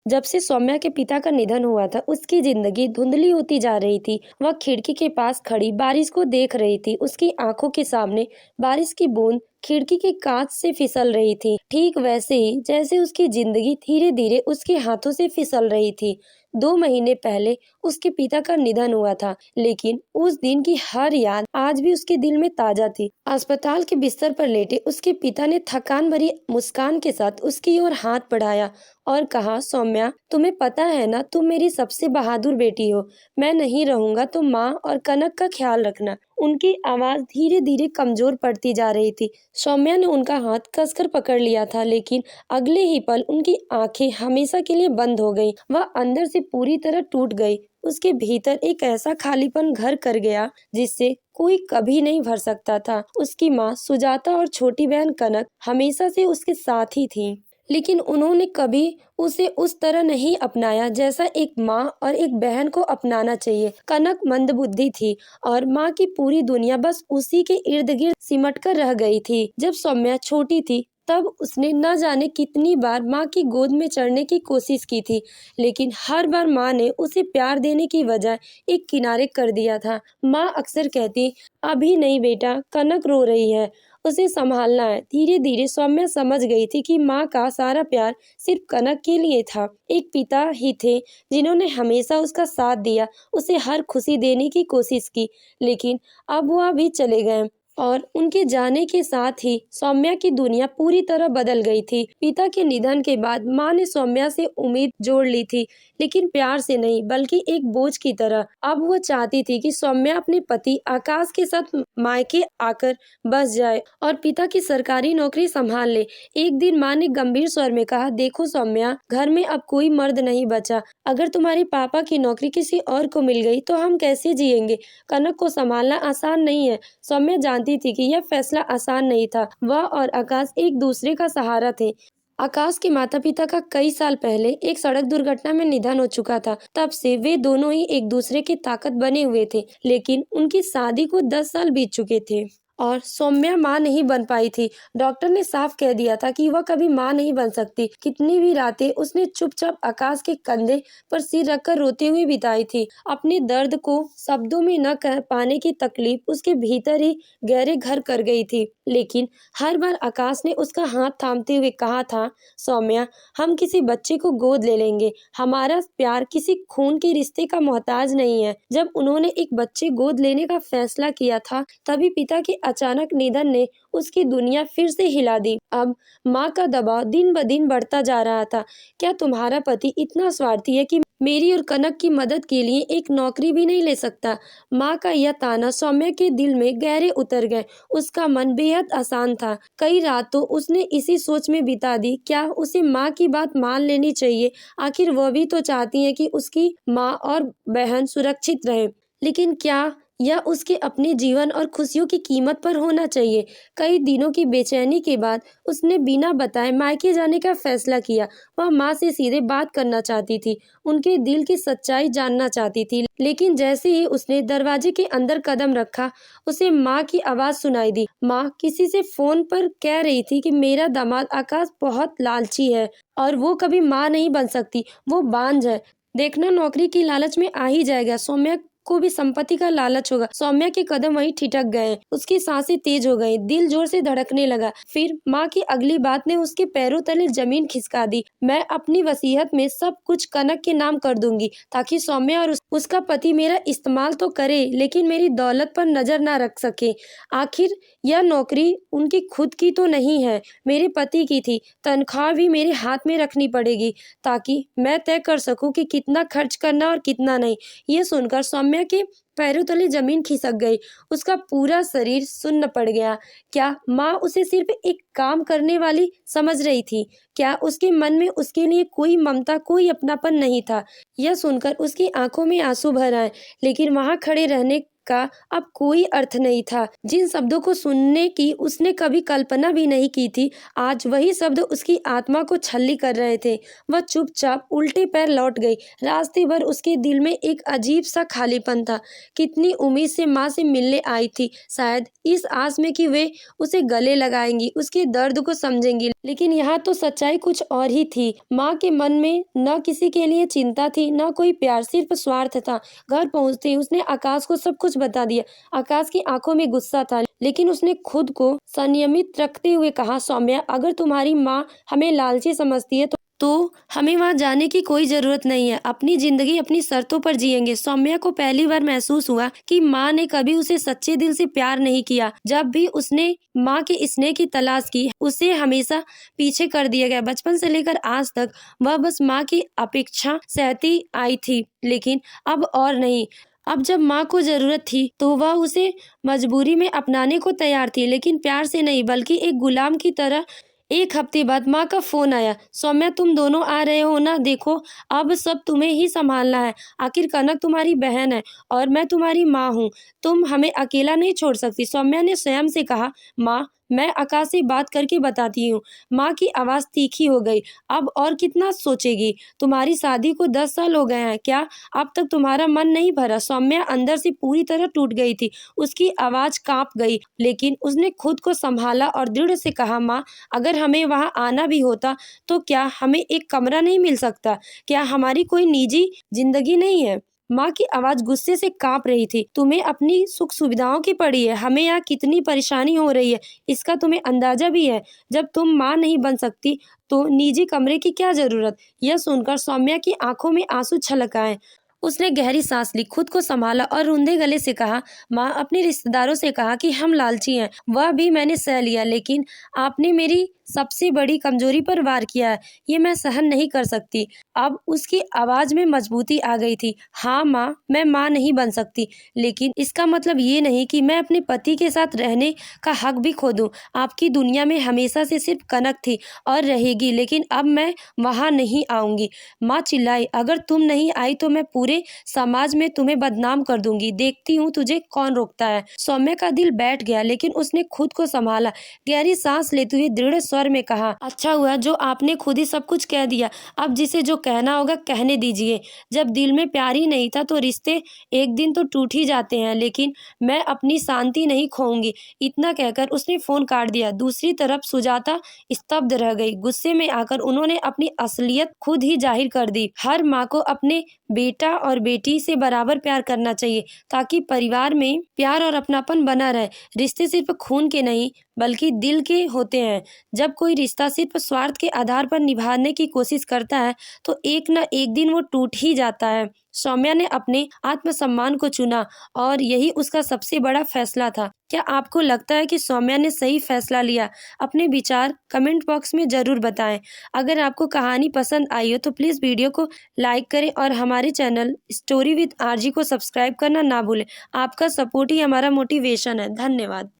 जब से सौम्या के पिता का निधन हुआ था, उसकी जिंदगी धुंधली होती जा रही थी। वह खिड़की के पास खड़ी बारिश को देख रही थी। उसकी आंखों के सामने बारिश की बूंद खिड़की के कांच से फिसल रही थी, ठीक वैसे ही जैसे उसकी जिंदगी धीरे धीरे उसके हाथों से फिसल रही थी। 2 महीने पहले उसके पिता का निधन हुआ था, लेकिन उस दिन की हर याद आज भी उसके दिल में ताजा थी। अस्पताल के बिस्तर पर लेटे उसके पिता ने थकान भरी मुस्कान के साथ उसकी ओर हाथ बढ़ाया और कहा, सौम्या, तुम्हें पता है ना, तुम मेरी सबसे बहादुर बेटी हो। मैं नहीं रहूंगा तो माँ और कनक का ख्याल रखना। उनकी आवाज धीरे धीरे कमजोर पड़ती जा रही थी। सौम्या ने उनका हाथ कसकर पकड़ लिया था, लेकिन अगले ही पल उनकी आंखें हमेशा के लिए बंद हो गई। वह अंदर से पूरी तरह टूट गई। उसके भीतर एक ऐसा खालीपन घर कर गया जिससे कोई कभी नहीं भर सकता था। उसकी माँ सुजाता और छोटी बहन कनक हमेशा से उसके साथ ही थी, लेकिन उन्होंने कभी उसे उस तरह नहीं अपनाया जैसा एक माँ और एक बहन को अपनाना चाहिए। कनक मंदबुद्धि थी और माँ की पूरी दुनिया बस उसी के इर्द गिर्द सिमट कर रह गई थी। जब सौम्या छोटी थी तब उसने न जाने कितनी बार माँ की गोद में चढ़ने की कोशिश की थी, लेकिन हर बार माँ ने उसे प्यार देने की बजाय एक किनारे कर दिया था। माँ अक्सर कहती, अभी नहीं बेटा, कनक रो रही है, उसे संभालना है। धीरे धीरे सौम्या समझ गई थी कि माँ का सारा प्यार सिर्फ कनक के लिए था। एक पिता ही थे जिन्होंने हमेशा उसका साथ दिया, उसे हर खुशी देने की कोशिश की, लेकिन अब वह भी चले गए और उनके जाने के साथ ही सौम्या की दुनिया पूरी तरह बदल गई थी। पिता के निधन के बाद माँ ने सौम्या से उम्मीद जोड़ ली थी, लेकिन प्यार से नहीं, बल्कि एक बोझ की तरह। अब वो चाहती थी कि सौम्या अपने पति आकाश के साथ मायके आकर बस जाए और पिता की सरकारी नौकरी संभाल ले। एक दिन माँ ने गंभीर स्वर में कहा, देखो सौम्या, घर में अब कोई मर्द नहीं बचा। अगर तुम्हारे पापा की नौकरी किसी और को मिल गई तो हम कैसे जिएंगे? कनक को संभालना आसान नहीं है। सौम्या जानती थी कि यह फैसला आसान नहीं था। वह और आकाश एक दूसरे का सहारा थे। आकाश के माता पिता का कई साल पहले एक सड़क दुर्घटना में निधन हो चुका था। तब से वे दोनों ही एक दूसरे की ताकत बने हुए थे, लेकिन उनकी शादी को 10 साल बीत चुके थे और सौम्या माँ नहीं बन पाई थी। डॉक्टर ने साफ कह दिया था कि वह कभी माँ नहीं बन सकती। कितनी भी रातें उसने चुपचाप आकाश के कंधे पर सिर रखकर रोते हुए बिताई थी। अपने दर्द को शब्दों में न कह पाने की तकलीफ उसके भीतर ही गहरे घर कर गई थी। लेकिन हर बार आकाश ने उसका हाथ थामते हुए कहा था, सौम्या, हम किसी बच्चे को गोद ले लेंगे। हमारा प्यार किसी खून के रिश्ते का मोहताज नहीं है। जब उन्होंने एक बच्चे गोद लेने का फैसला किया था, तभी पिता के अचानक निधन ने उसकी दुनिया फिर से हिला दी। अब माँ का दबाव दिन ब दिन बढ़ता जा रहा था। क्या तुम्हारा पति इतना स्वार्थी है कि मेरी और कनक की मदद के लिए एक नौकरी भी नहीं ले सकता? माँ का यह ताना सौम्या के दिल में गहरे उतर गए। उसका मन बेहद आसान था। कई रातों उसने इसी सोच में बिता दी, क्या उसे माँ की बात मान लेनी चाहिए? आखिर वह भी तो चाहती है कि उसकी माँ और बहन सुरक्षित रहे, लेकिन क्या यह उसके अपने जीवन और खुशियों की कीमत पर होना चाहिए? कई दिनों की बेचैनी के बाद उसने बिना बताए मायके जाने का फैसला किया। वह माँ से सीधे बात करना चाहती थी, उनके दिल की सच्चाई जानना चाहती थी। लेकिन जैसे ही उसने दरवाजे के अंदर कदम रखा, उसे माँ की आवाज सुनाई दी। माँ किसी से फोन पर कह रही थी कि मेरा दामाद आकाश बहुत लालची है और वो कभी माँ नहीं बन सकती, वो बांझ है। देखना, नौकरी की लालच में आ ही जाएगा, सौम्या को भी संपत्ति का लालच होगा। सौम्या के कदम वहीं ठिठक गए, उसकी सांसें तेज हो गई, दिल जोर से धड़कने लगा। फिर माँ की अगली बात ने उसके पैरों तले जमीन खिसका दी। मैं अपनी वसीयत में सब कुछ कनक के नाम कर दूंगी, ताकि सौम्या और उसका पति मेरा इस्तेमाल तो करे, लेकिन मेरी दौलत पर नजर ना रख सके। आखिर यह नौकरी उनकी खुद की तो नहीं है, मेरे पति की थी। तनख्वाह भी मेरे हाथ में रखनी पड़ेगी, ताकि मैं तय कर सकूं कि कितना खर्च करना और कितना नहीं। ये सुनकर सौम्या के पैरों तले जमीन खिसक गई। उसका पूरा शरीर सुन्न पड़ गया। क्या माँ उसे सिर्फ एक काम करने वाली समझ रही थी? क्या उसके मन में उसके लिए कोई ममता, कोई अपनापन नहीं था? यह सुनकर उसकी आंखों में आंसू भर आए, लेकिन वहां खड़े रहने का अब कोई अर्थ नहीं था। जिन शब्दों को सुनने की उसने कभी कल्पना भी नहीं की थी, आज वही शब्द उसकी आत्मा को छल्ली कर रहे थे। वह चुपचाप उल्टे पैर लौट गई। रास्ते भर उसके दिल में एक अजीब सा खालीपन था। कितनी उम्मीद से माँ से मिलने आई थी, शायद इस आस में कि वे उसे गले लगाएंगी, उसके दर्द को समझेंगी, लेकिन यहाँ तो सच्चाई कुछ और ही थी। माँ के मन में न किसी के लिए चिंता थी, न कोई प्यार, सिर्फ स्वार्थ था। घर पहुंचते ही उसने आकाश को सब कुछ बता दिया। आकाश की आंखों में गुस्सा था, लेकिन उसने खुद को संयमित रखते हुए कहा, सौम्या, अगर तुम्हारी माँ हमें लालची समझती है तो हमें वहां जाने की कोई जरूरत नहीं है। अपनी जिंदगी अपनी शर्तों पर जिएंगे। सौम्या को पहली बार महसूस हुआ कि माँ ने कभी उसे सच्चे दिल से प्यार नहीं किया। जब भी उसने माँ के स्नेह की तलाश की, उसे हमेशा पीछे कर दिया गया। बचपन से लेकर आज तक वह बस माँ की अपेक्षा सहती आई थी, लेकिन अब और नहीं। अब जब माँ को जरूरत थी तो वह उसे मजबूरी में अपनाने को तैयार थी, लेकिन प्यार से नहीं, बल्कि एक गुलाम की तरह। एक हफ्ते बाद माँ का फोन आया, सौम्या, तुम दोनों आ रहे हो ना? देखो, अब सब तुम्हें ही संभालना है। आखिर कनक तुम्हारी बहन है और मैं तुम्हारी माँ हूँ। तुम हमें अकेला नहीं छोड़ सकती। सौम्या ने स्वयं से कहा, माँ, मैं आकाश से बात करके बताती हूँ। माँ की आवाज तीखी हो गई। अब और कितना सोचेगी? तुम्हारी शादी को 10 साल हो गए हैं, क्या अब तक तुम्हारा मन नहीं भरा? सौम्या अंदर से पूरी तरह टूट गई थी। उसकी आवाज कांप गई, लेकिन उसने खुद को संभाला और दृढ़ से कहा, माँ, अगर हमें वहां आना भी होता तो क्या हमें एक कमरा नहीं मिल सकता? क्या हमारी कोई निजी जिंदगी नहीं है? माँ की आवाज गुस्से से कांप रही थी। तुम्हें अपनी सुख सुविधाओं की पड़ी है। हमें यहाँ कितनी परेशानी हो रही है, इसका तुम्हें अंदाजा भी है। जब तुम माँ नहीं बन सकती तो निजी कमरे की क्या जरूरत? यह सुनकर सौम्या की आंखों में आंसू छलक आए। उसने गहरी सांस ली, खुद को संभाला और रुंधे गले से कहा, माँ, अपने रिश्तेदारों से कहा कि हम लालची हैं, वह भी मैंने सह लिया, लेकिन आपने मेरी सबसे बड़ी कमजोरी पर वार किया है। ये मैं सहन नहीं कर सकती। अब उसकी आवाज में मजबूती आ गई थी। हाँ माँ, मैं माँ नहीं बन सकती, लेकिन इसका मतलब ये नहीं कि मैं अपने पति के साथ रहने का हक भी खो दूं। आपकी दुनिया में हमेशा से सिर्फ कनक थी और रहेगी, लेकिन अब मैं वहां नहीं आऊंगी। माँ चिल्लाई, अगर तुम नहीं आई तो मैं पूरे समाज में तुम्हें बदनाम कर दूंगी। देखती हूँ तुझे कौन रोकता है। सौम्या का दिल बैठ गया, लेकिन उसने खुद को संभाला। गहरी सांस लेते हुए दृढ़ स्वर में कहा, अच्छा हुआ जो आपने खुद ही सब कुछ कह दिया। अब जिसे जो कहना होगा कहने दीजिए। जब दिल में प्यार ही नहीं था तो रिश्ते एक दिन तो टूट ही जाते हैं, लेकिन मैं अपनी शांति नहीं खोऊंगी। इतना कहकर उसने फोन काट दिया। दूसरी तरफ सुजाता स्तब्ध रह गई। गुस्से में आकर उन्होंने अपनी असलियत खुद ही जाहिर कर दी। हर माँ को अपने बेटा और बेटी से बराबर प्यार करना चाहिए, ताकि परिवार में प्यार और अपनापन बना रहे। रिश्ते सिर्फ खून के नहीं, बल्कि दिल के होते हैं। जब कोई रिश्ता सिर्फ स्वार्थ के आधार पर निभाने की कोशिश करता है तो एक न एक दिन वो टूट ही जाता है। सौम्या ने अपने आत्मसम्मान को चुना और यही उसका सबसे बड़ा फैसला था। क्या आपको लगता है कि सौम्या ने सही फैसला लिया? अपने विचार कमेंट बॉक्स में जरूर बताएं। अगर आपको कहानी पसंद आई हो तो प्लीज वीडियो को लाइक करें और हमारे चैनल स्टोरी विद आरजी को सब्सक्राइब करना ना भूलें। आपका सपोर्ट ही हमारा मोटिवेशन है। धन्यवाद।